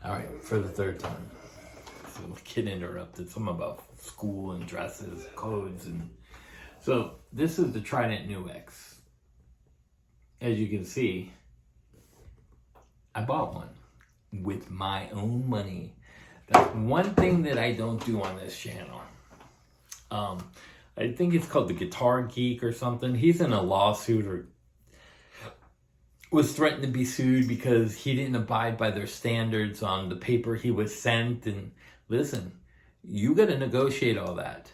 All right, for the third time. So kid interrupted. Something about school and dresses, codes, and so this is the Trident Nux. As you can see, I bought one with my own money. That's one thing that I don't do on this channel. I think it's called the Guitar Geek or something. He's in a lawsuit or was threatened to be sued because he didn't abide by their standards on the paper he was sent. And listen, you got to negotiate all that.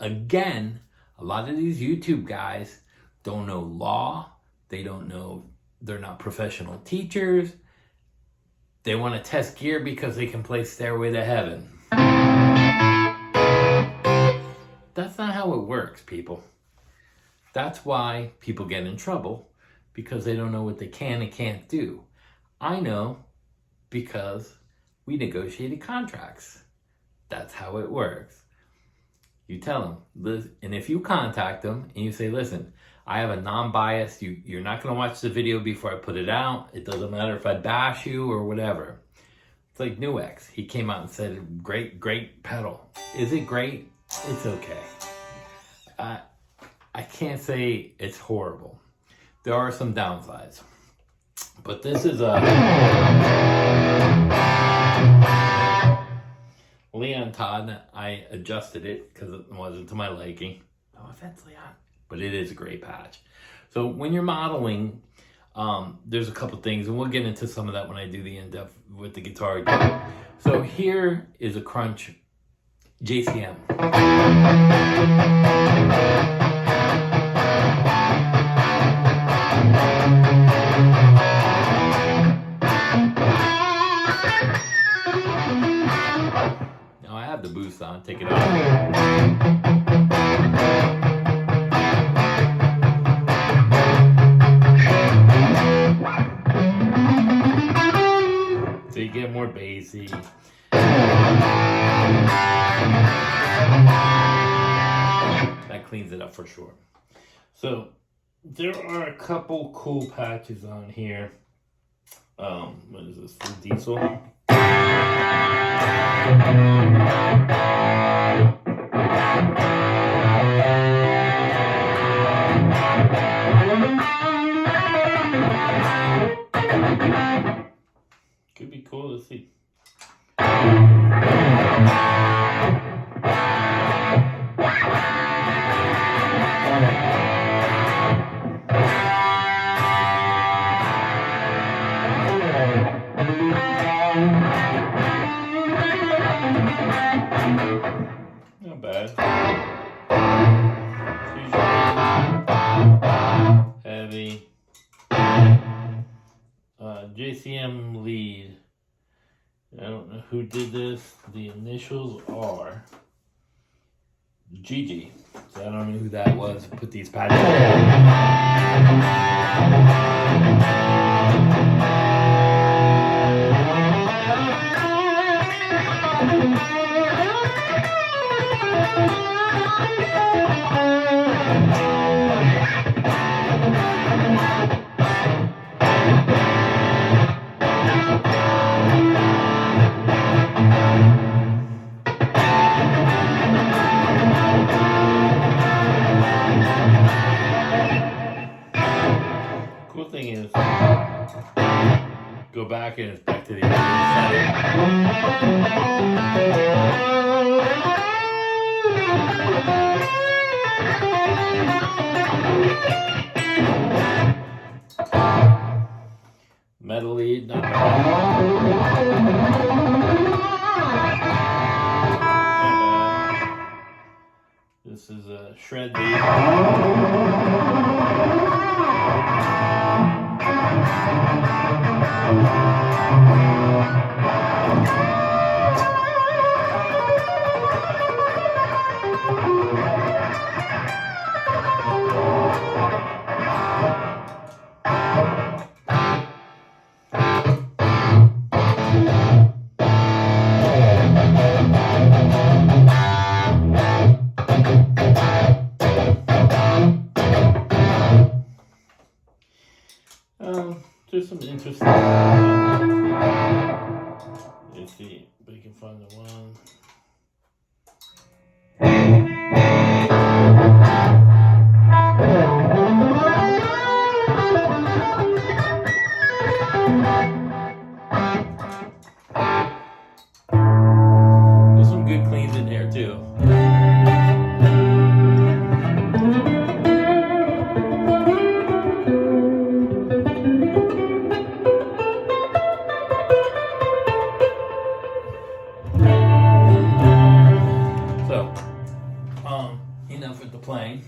Again, a lot of these YouTube guys don't know law. They don't know, they're not professional teachers. They want to test gear because they can play Stairway to Heaven. That's not how it works, people. That's why people get in trouble, because they don't know what they can and can't do. I know because we negotiated contracts. That's how it works. You tell them, and if you contact them and you say, listen, I have a non-bias, you're not going to watch the video before I put it out. It doesn't matter if I bash you or whatever. It's like Nux. He came out and said, great pedal. Is it great? It's okay. I can't say it's horrible. There are some downsides. But this is a Leon Todd. I adjusted it because it wasn't to my liking. No offense, Leon. But it is a great patch. So when you're modeling, there's a couple things, and we'll get into some of that when I do the in-depth with the guitar again. So here is a crunch JCM. Now I have the boost on, take it off. So you get more bassy. That cleans it up for sure. So there are a couple cool patches on here. What is this? The Diesel. Could be cool to see. Not bad. Heavy. JCM lead. I don't know who did this. The initials are GG. So I don't know who that was. Put these patches Cool thing is, go back and it's back to the metal lead, not bad. This is a shred lead. Just some interesting find the one. There's some good cleans in here too. So, enough with the playing.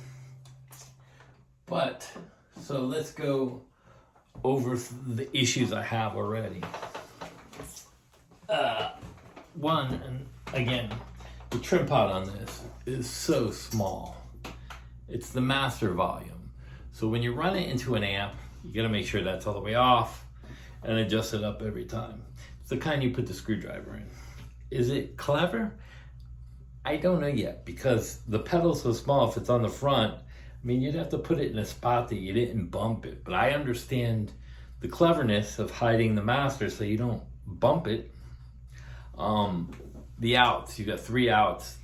But, so let's go over the issues I have already. One, and again, the trim pot on this is so small. It's the master volume. So when you run it into an amp, you gotta make sure that's all the way off and adjust it up every time. It's the kind you put the screwdriver in. Is it clever? I don't know yet, because the pedal's so small. If it's on the front, I mean, you'd have to put it in a spot that you didn't bump it. But I understand the cleverness of hiding the master so you don't bump it. The outs, you got 3 outs,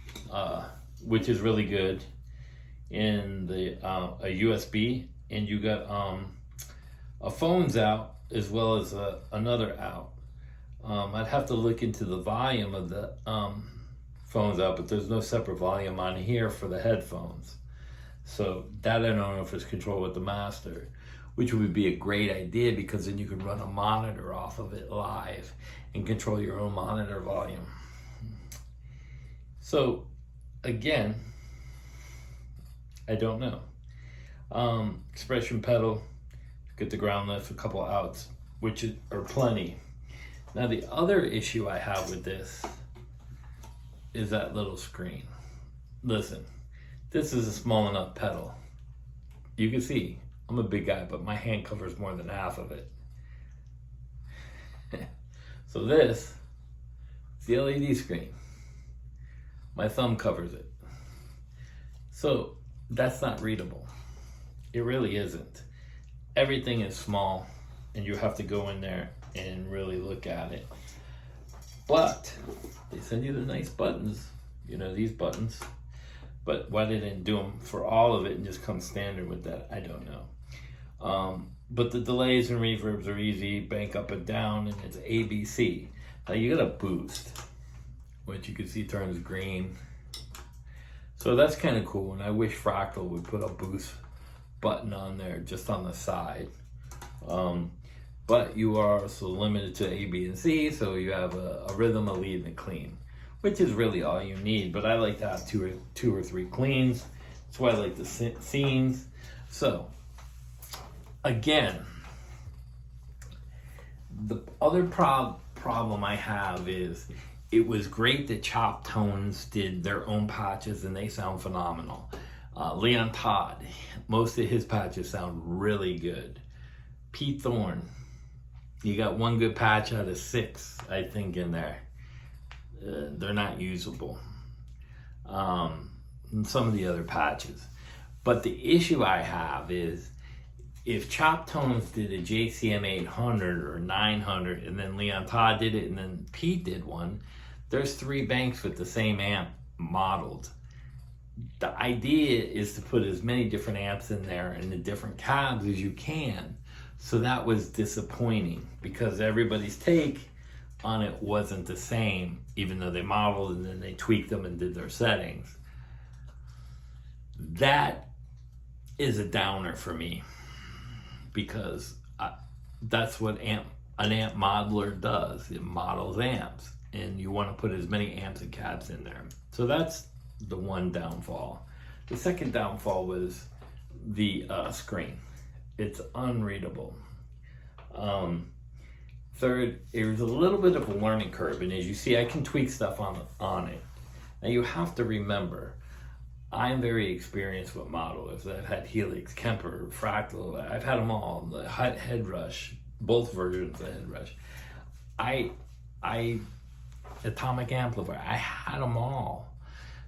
which is really good. In the a USB, and you got a phones out as well as another out. I'd have to look into the volume of the phones out, but there's no separate volume on here for the headphones. So that I don't know if it's controlled with the master, which would be a great idea, because then you could run a monitor off of it live and control your own monitor volume. So again, I don't know. Expression pedal, get the ground lift, a couple outs, which are plenty. Now the other issue I have with this is that little screen. Listen, this is a small enough pedal. You can see, I'm a big guy, but my hand covers more than half of it. So this is the LED screen. My thumb covers it. So that's not readable. It really isn't. Everything is small, and you have to go in there and really look at it. But they send you the nice buttons, you know, these buttons. But why they didn't do them for all of it and just come standard with that, I don't know. But the delays and reverbs are easy, bank up and down, and it's ABC. Now you got a boost, which you can see turns green. So that's kind of cool, and I wish Fractal would put a boost button on there just on the side. But you are also limited to A, B, and C, so you have a rhythm, a lead, and a clean, which is really all you need. But I like to have two or three cleans. That's why I like the scenes. So again, the other problem I have is, it was great that Chop Tones did their own patches and they sound phenomenal. Leon Todd, most of his patches sound really good. Pete Thorne, you got one good patch out of 6, I think, in there. They're not usable. And some of the other patches. But the issue I have is, if Chop Tones did a JCM 800 or 900, and then Leon Todd did it, and then Pete did one, there's 3 banks with the same amp modeled. The idea is to put as many different amps in there and the different cabs as you can. So that was disappointing, because everybody's take on it wasn't the same, even though they modeled and then they tweaked them and did their settings. That is a downer for me, because that's what an amp modeler does. It models amps, and you want to put as many amps and cabs in there. So that's the one downfall. The second downfall was the screen. It's unreadable. Third, there's a little bit of a learning curve, and as you see, I can tweak stuff on it. Now you have to remember, I'm very experienced with modelers. I've had Helix, Kemper, Fractal. I've had them all. The Head Rush, both versions of Head Rush. I Atomic Amplifier. I had them all.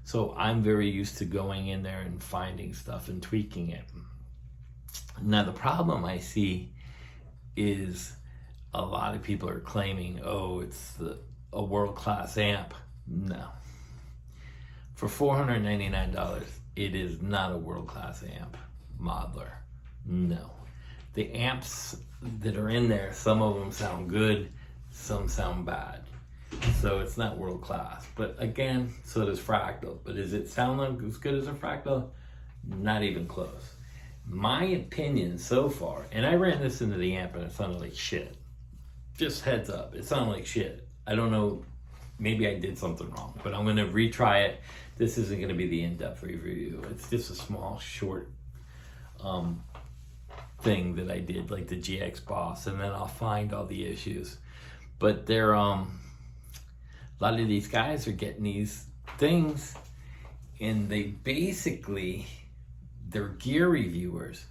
So I'm very used to going in there and finding stuff and tweaking it. Now the problem I see is, a lot of people are claiming, oh, it's a world-class amp? No. For $499, it is not a world-class amp modeler. No. The amps that are in there, some of them sound good, some sound bad. So it's not world-class. But again, so does Fractal. But does it sound like as good as a Fractal? Not even close. My opinion so far, and I ran this into the amp and it sounded like shit. Just heads up, it sounded like shit. I don't know, maybe I did something wrong, but I'm gonna retry it. This isn't gonna be the in-depth review. It's just a small, short thing that I did, like the GX Boss, and then I'll find all the issues. But they're, a lot of these guys are getting these things and they basically, they're gear reviewers.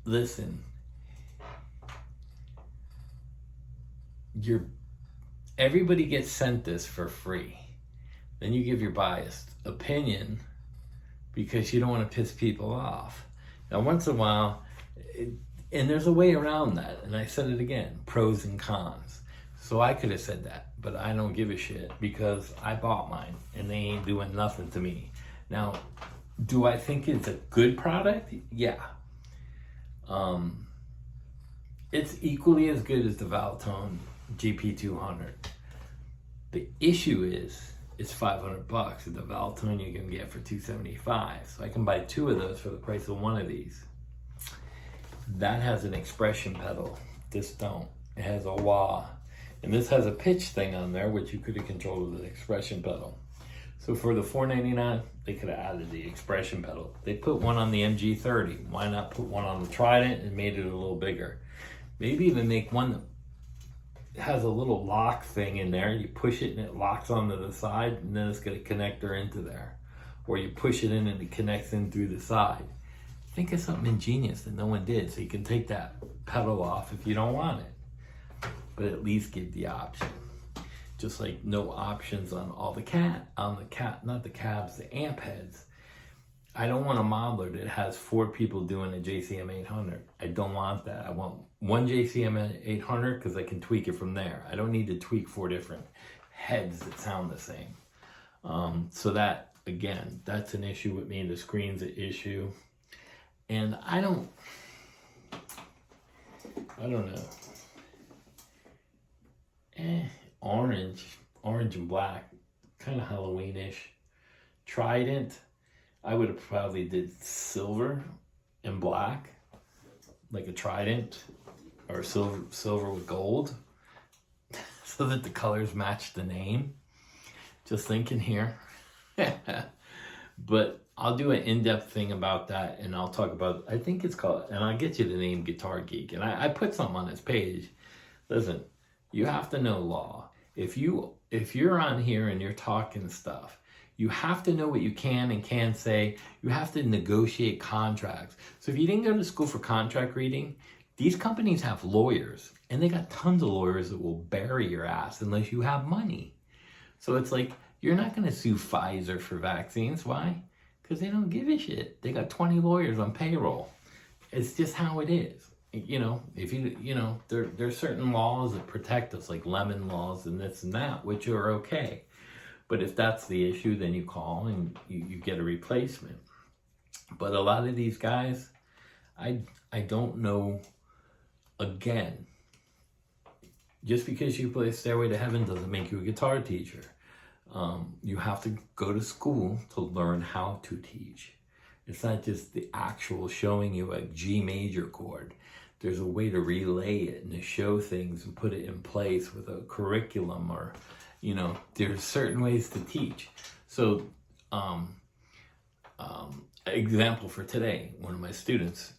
Listen, everybody gets sent this for free. Then you give your biased opinion because you don't want to piss people off. Now, once in a while, and there's a way around that, and I said it again, pros and cons. So I could have said that, but I don't give a shit because I bought mine and they ain't doing nothing to me. Now, do I think it's a good product? Yeah. It's equally as good as the Valtone GP200. The issue is, it's $500, and the Valtone you can get for $275. So I can buy two of those for the price of one of these. That has an expression pedal. This don't. It has a wah. And this has a pitch thing on there, which you could have controlled with an expression pedal. So for the $499, they could have added the expression pedal. They put one on the MG30. Why not put one on the Trident and made it a little bigger? Maybe even make one that has a little lock thing in there. You push it and it locks onto the side, and then it's got a connector into there. Or you push it in and it connects in through the side. Think of something ingenious that no one did, so you can take that pedal off if you don't want it. But at least give the option. Just like no options on not the cabs, the amp heads. I don't want a modeler that has 4 people doing a JCM 800. I don't want that. I want one JCM 800 because I can tweak it from there. I don't need to tweak 4 different heads that sound the same. So that, again, that's an issue with me. The screen's an issue. And I don't know. Orange and black, kind of Halloweenish. Trident, I would have probably did silver and black, like a Trident, or silver with gold, so that the colors match the name. Just thinking here. But I'll do an in-depth thing about that, and I'll talk about, I think it's called, and I'll get you the name Guitar Geek, and I put something on this page. Listen, you have to know law. If you're on here and you're talking stuff, you have to know what you can and can't say. You have to negotiate contracts. So if you didn't go to school for contract reading, these companies have lawyers, and they got tons of lawyers that will bury your ass unless you have money. So it's like, you're not going to sue Pfizer for vaccines. Why? Because they don't give a shit. They got 20 lawyers on payroll. It's just how it is. You know, if there's certain laws that protect us, like lemon laws and this and that, which are okay. But if that's the issue, then you call and you get a replacement. But a lot of these guys, I don't know, again, just because you play Stairway to Heaven doesn't make you a guitar teacher. You have to go to school to learn how to teach. It's not just the actual showing you a G major chord. There's a way to relay it and to show things and put it in place with a curriculum, or, there's certain ways to teach. So, example for today, one of my students,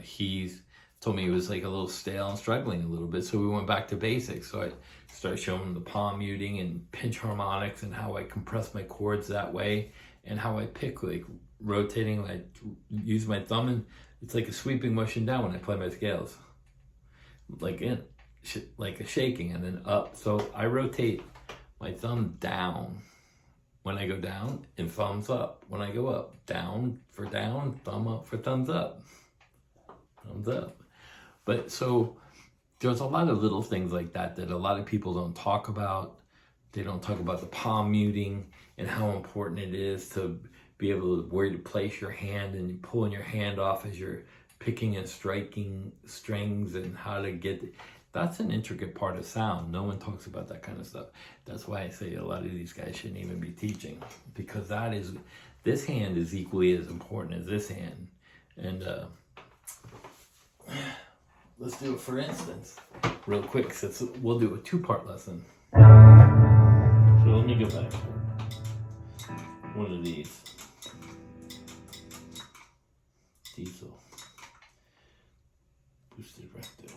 he's told me he was like a little stale and struggling a little bit, so we went back to basics. So I started showing him the palm muting and pinch harmonics and how I compress my chords that way, and how I pick, like rotating, I use my thumb, and it's like a sweeping motion down when I play my scales, like a shaking, and then up. So I rotate my thumb down when I go down, and thumbs up when I go up. Down for down, thumb up for thumbs up. Thumbs up. But so there's a lot of little things like that that a lot of people don't talk about. They don't talk about the palm muting and how important it is to be able to where to place your hand and pulling your hand off as you're picking and striking strings and how to get that's an intricate part of sound. No one talks about that kind of stuff. That's why I say a lot of these guys shouldn't even be teaching, because this hand is equally as important as this hand. And let's do it for instance, real quick, since we'll do a 2-part lesson. So let me go back to one of these. Diesel. Boosted rectal.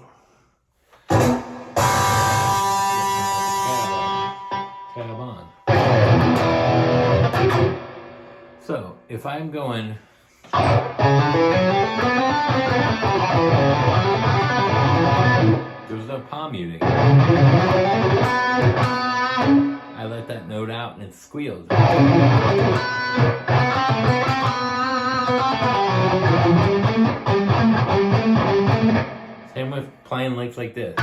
Tab on. So if I'm going there's no palm muting. I let that note out and it squeals. Same with playing licks like this.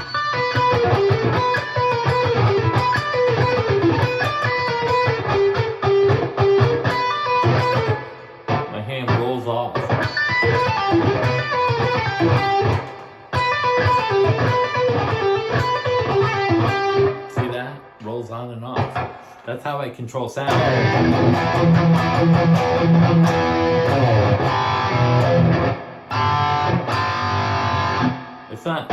My hand rolls off. See that? Rolls on and off. That's how I control sound. It's not.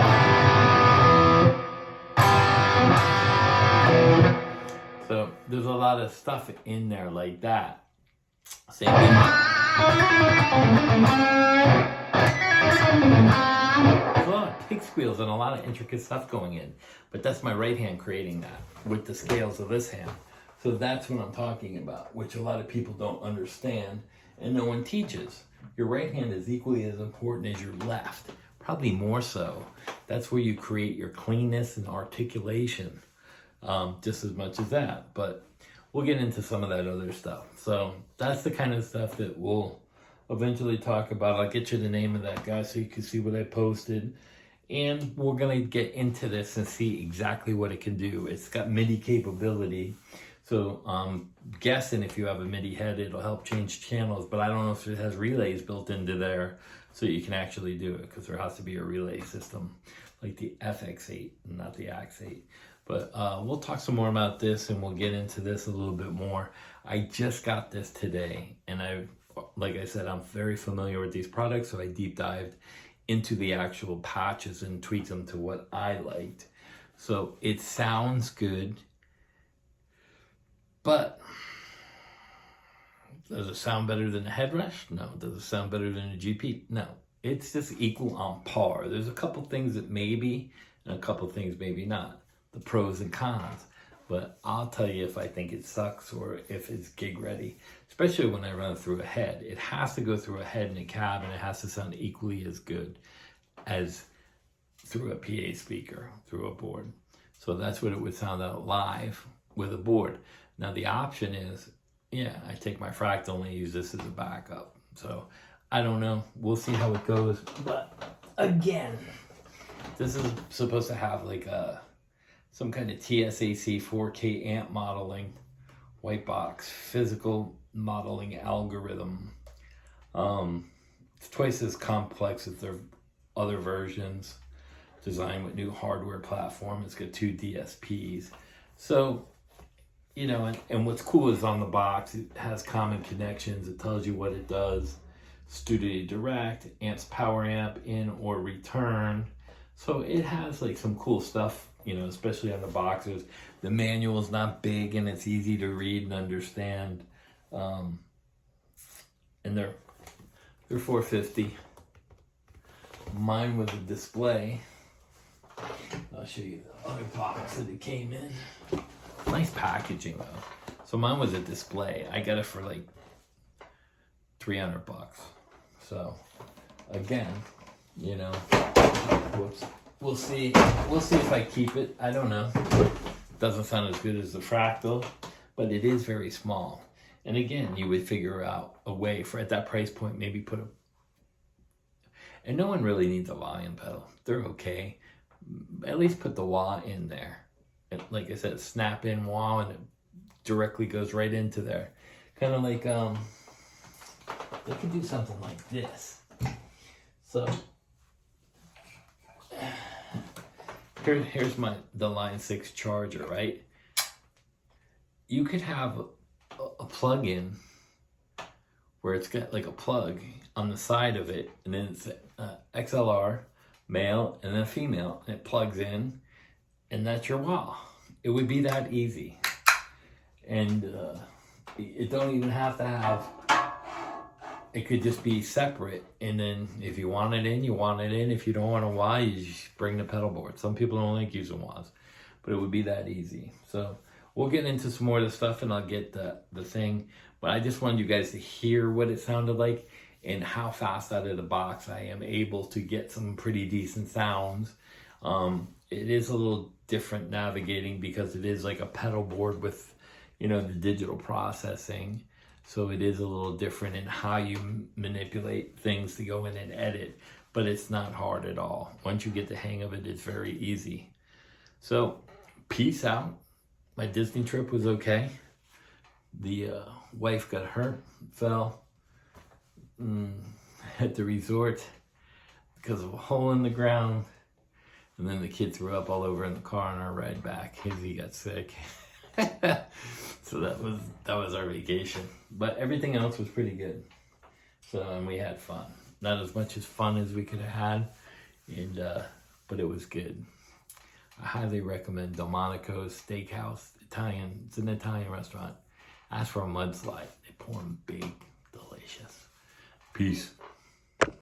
So there's a lot of stuff in there like that. Same thing. There's a lot of pig squeals and a lot of intricate stuff going in. But that's my right hand creating that with the scales of this hand. So that's what I'm talking about, which a lot of people don't understand and no one teaches. Your right hand is equally as important as your left, probably more so. That's where you create your cleanness and articulation, just as much as that. But we'll get into some of that other stuff. So that's the kind of stuff that we'll eventually talk about. I'll get you the name of that guy so you can see what I posted. And we're going to get into this and see exactly what it can do. It's got MIDI capability. So guessing if you have a MIDI head, it'll help change channels. But I don't know if it has relays built into there so you can actually do it, because there has to be a relay system like the FX8, not the AX8. But we'll talk some more about this and we'll get into this a little bit more. I just got this today, and like I said, I'm very familiar with these products, so I deep dived into the actual patches and tweaked them to what I liked. So it sounds good, but does it sound better than a headrush? No. Does it sound better than a GP? No. It's just equal on par. There's a couple things that maybe, and a couple things maybe not. The pros and cons. But I'll tell you if I think it sucks or if it's gig ready, especially when I run it through a head. It has to go through a head and a cab, and it has to sound equally as good as through a PA speaker, through a board. So that's what it would sound out live with a board. Now the option is, yeah, I take my fractal and use this as a backup. So I don't know. We'll see how it goes. But again, this is supposed to have like some kind of TSAC 4K amp modeling, white box, physical modeling algorithm. It's twice as complex as their other versions, designed with new hardware platform. It's got 2 DSPs. So, you know, and what's cool is on the box, it has common connections. It tells you what it does. Studio Direct, amps power amp, in or return. So it has like some cool stuff, you know, especially on the boxes. The manual is not big and it's easy to read and understand. And they're $450. Mine was a display. I'll show you the other box that it came in. Nice packaging though. So mine was a display. I got it for like $300. So again, you know, whoops. We'll see if I keep it. I don't know. Doesn't sound as good as the fractal, but it is very small. And again, you would figure out a way for, at that price point, maybe put a, and no one really needs a volume pedal. They're okay. at least put the wah in there. And like I said, snap in wah, and it directly goes right into there. Kind of like, they could do something like this. So, here's the Line 6 charger, right? You could have a plug-in where it's got like a plug on the side of it, and then it's XLR, male, and then a female, and it plugs in, and that's your wall. It would be that easy. And it don't even have to have, it could just be separate, and then if you want it in, you want it in. If you don't want a wah, you just bring the pedal board. Some people don't like using wahs, but it would be that easy. So we'll get into some more of the stuff, and I'll get the thing, but I just wanted you guys to hear what it sounded like and how fast out of the box I am able to get some pretty decent sounds. It is a little different navigating because it is like a pedal board with, you know, the digital processing. So it is a little different in how you manipulate things to go in and edit, but it's not hard at all. Once you get the hang of it, it's very easy. So peace out. My Disney trip was okay. The wife got hurt, fell at the resort because of a hole in the ground. And then the kid threw up all over in the car on our ride back. He got sick. So that was our vacation. But everything else was pretty good. So, and we had fun. Not as much as fun as we could have had, but it was good. I highly recommend Delmonico's Steakhouse, Italian. It's an Italian restaurant. Ask for a mudslide. They pour them big, delicious. Peace.